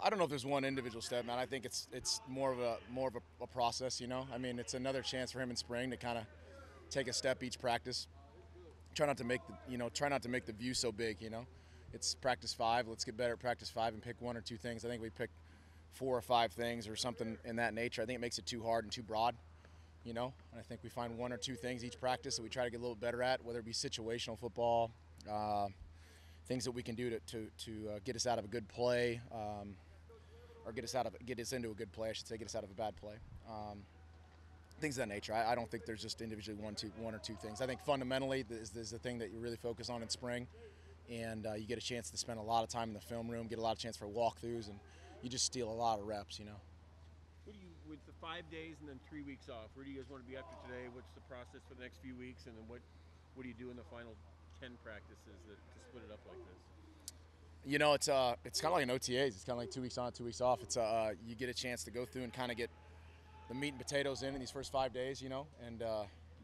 I don't know if there's one individual step, man. I think it's more of a process, you know. I mean, it's another chance for him in spring to kind of take a step each practice. Try not to make the view so big, you know. It's practice 5. Let's get better at practice 5 and pick one or two things. I think we picked 4 or 5 things or something in that nature. I think it makes it too hard and too broad, you know. And I think we find 1 or 2 things each practice that we try to get a little better at, whether it be situational football, things that we can do to get us out of a good play, or get us into a good play. I should say, get us out of a bad play. Things of that nature. I don't think there's just individually one or two things. I think fundamentally is the thing that you really focus on in spring, and you get a chance to spend a lot of time in the film room, get a lot of chance for walkthroughs, and you just steal a lot of reps, you know. What do you, with the 5 days and then 3 weeks off, where do you guys want to be after today? What's the process for the next few weeks, and then what do you do in the final 10 practices to split it up like this? You know, it's kind of like an OTAs. It's kind of like 2 weeks on, 2 weeks off. It's you get a chance to go through and kind of get the meat and potatoes in these first 5 days, you know, and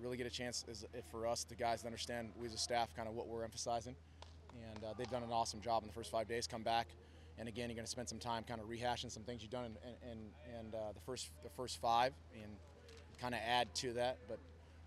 really get a chance for us, the guys, to understand we as a staff kind of what we're emphasizing. And they've done an awesome job in the first 5 days. Come back, and again, you're going to spend some time kind of rehashing some things you've done in the first 5, and kind of add to that. But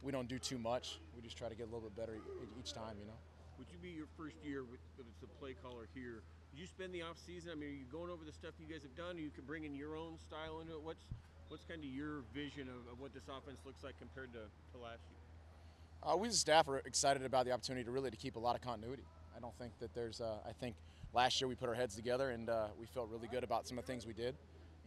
we don't do too much. We just try to get a little bit better each time, you know. Would you be your first year with the play caller here? Did you spend the off season? I mean, are you going over the stuff you guys have done? Or you can bring in your own style into it. What's kind of your vision of what this offense looks like compared to last year? We as a staff are excited about the opportunity to keep a lot of continuity. I don't think that there's. I think last year we put our heads together and we felt really good about some of the things we did,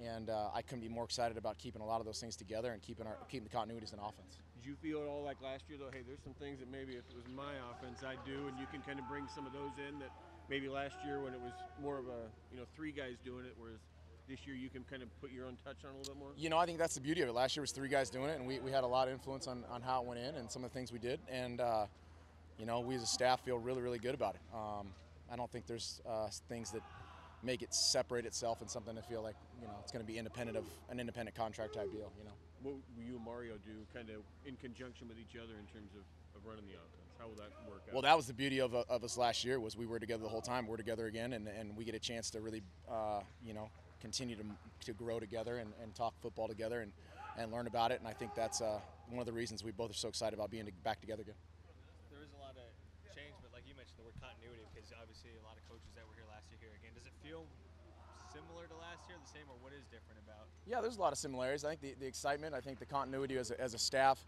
and I couldn't be more excited about keeping a lot of those things together and keeping the continuities in offense. Did you feel at all like last year, though, hey, there's some things that maybe if it was my offense I'd do, and you can kind of bring some of those in that maybe last year when it was more of a 3 guys doing it, whereas this year you can kind of put your own touch on a little bit more? You know, I think that's the beauty of it. Last year was 3 guys doing it, and we had a lot of influence on how it went in and some of the things we did. And, you know, we as a staff feel really, really good about it. I don't think there's things that make it separate itself and something to feel like, you know, it's going to be independent of an independent contract type deal, you know. What will you and Mario do kind of in conjunction with each other in terms of running the offense? How will that work out? Well, that was the beauty of us last year, was we were together the whole time. We're together again, and we get a chance to really, you know, continue to grow together and talk football together and learn about it. And I think that's one of the reasons we both are so excited about being back together again. There is a lot of change, but like you mentioned, the word continuity, because obviously a lot of coaches that were here last year here again. Does it feel similar to last year, the same, or what is different about? Yeah, there's a lot of similarities. I think the excitement, I think the continuity as a staff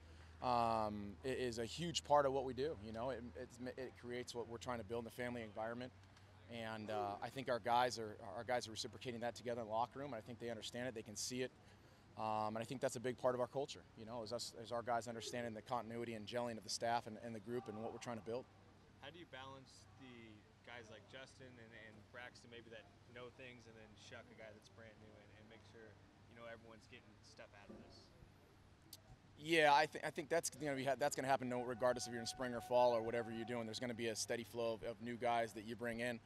is a huge part of what we do. You know, it creates what we're trying to build in the family environment. And I think our guys are reciprocating that together in the locker room. And I think they understand it, they can see it, and I think that's a big part of our culture. You know, as our guys understanding the continuity and gelling of the staff and the group and what we're trying to build. How do you balance the guys like Justin and Braxton maybe that know things, and then Shuck, a guy that's brand new, and make sure, you know, everyone's getting stuff out of this? Yeah, I think that's going to happen regardless if you're in spring or fall or whatever you're doing. There's going to be a steady flow of new guys that you bring in.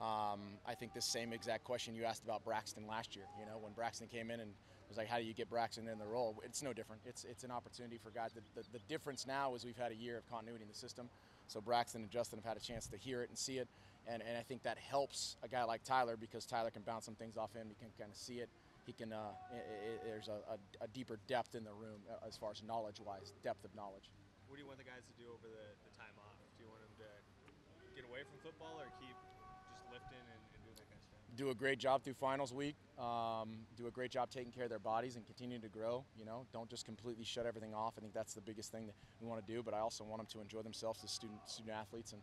I think the same exact question you asked about Braxton last year. You know, when Braxton came in and it was like, how do you get Braxton in the role? It's no different. It's an opportunity for guys. The difference now is we've had a year of continuity in the system. So Braxton and Justin have had a chance to hear it and see it. And I think that helps a guy like Tyler, because Tyler can bounce some things off him. He can kind of see it. He can. There's a deeper depth in the room as far as knowledge-wise, depth of knowledge. What do you want the guys to do over the time off? Do you want them to get away from football or keep just lifting and doing that kind of stuff? Do a great job through finals week. Do a great job taking care of their bodies and continuing to grow. You know, don't just completely shut everything off. I think that's the biggest thing that we want to do. But I also want them to enjoy themselves as student athletes and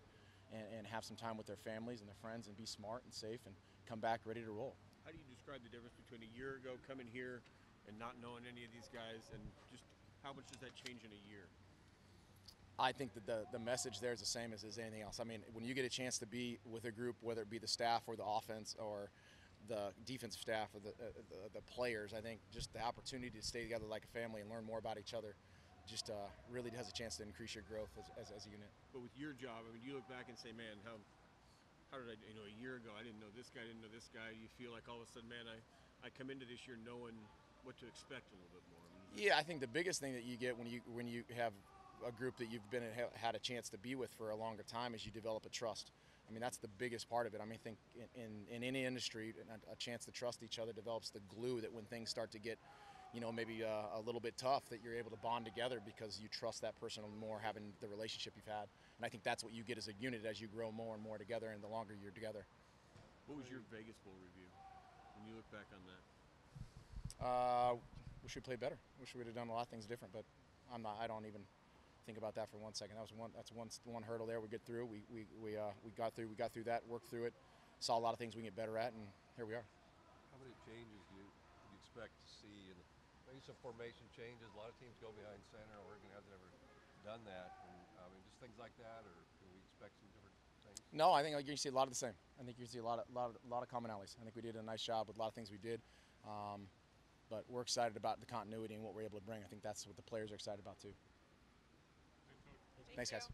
have some time with their families and their friends and be smart and safe and come back ready to roll. How do you describe the difference between a year ago coming here and not knowing any of these guys, and just how much does that change in a year? I think that the message there is the same as anything else. I mean, when you get a chance to be with a group, whether it be the staff or the offense or the defensive staff or the players, I think just the opportunity to stay together like a family and learn more about each other just really has a chance to increase your growth as a unit. But with your job, I mean, you look back and say, man, how did I, a year ago, I didn't know this guy, didn't know this guy. You feel like all of a sudden, man, I come into this year knowing what to expect a little bit more. I mean, yeah, I think the biggest thing that you get when you have a group that you've had a chance to be with for a longer time is you develop a trust. I mean, that's the biggest part of it. I mean, I think in any industry, a chance to trust each other develops the glue that when things start to get, maybe a little bit tough, that you're able to bond together because you trust that person more, having the relationship you've had. And I think that's what you get as a unit as you grow more and more together and the longer you're together. What was your Vegas Bowl review when you look back on that? Wish we played better. Wish we would have done a lot of things different, but I don't even think about that for 1 second. That's one hurdle there. We get through. We got through. We got through that. Worked through it. Saw a lot of things we can get better at, and here we are. How many changes do you expect to see? And maybe some formation changes. A lot of teams go behind center. Oregon hasn't ever done that. And I mean, just things like that, or can we expect some different things? No, I think you see a lot of the same. I think you see a lot of commonalities. I think we did a nice job with a lot of things we did. But we're excited about the continuity and what we're able to bring. I think that's what the players are excited about too. Thanks, guys.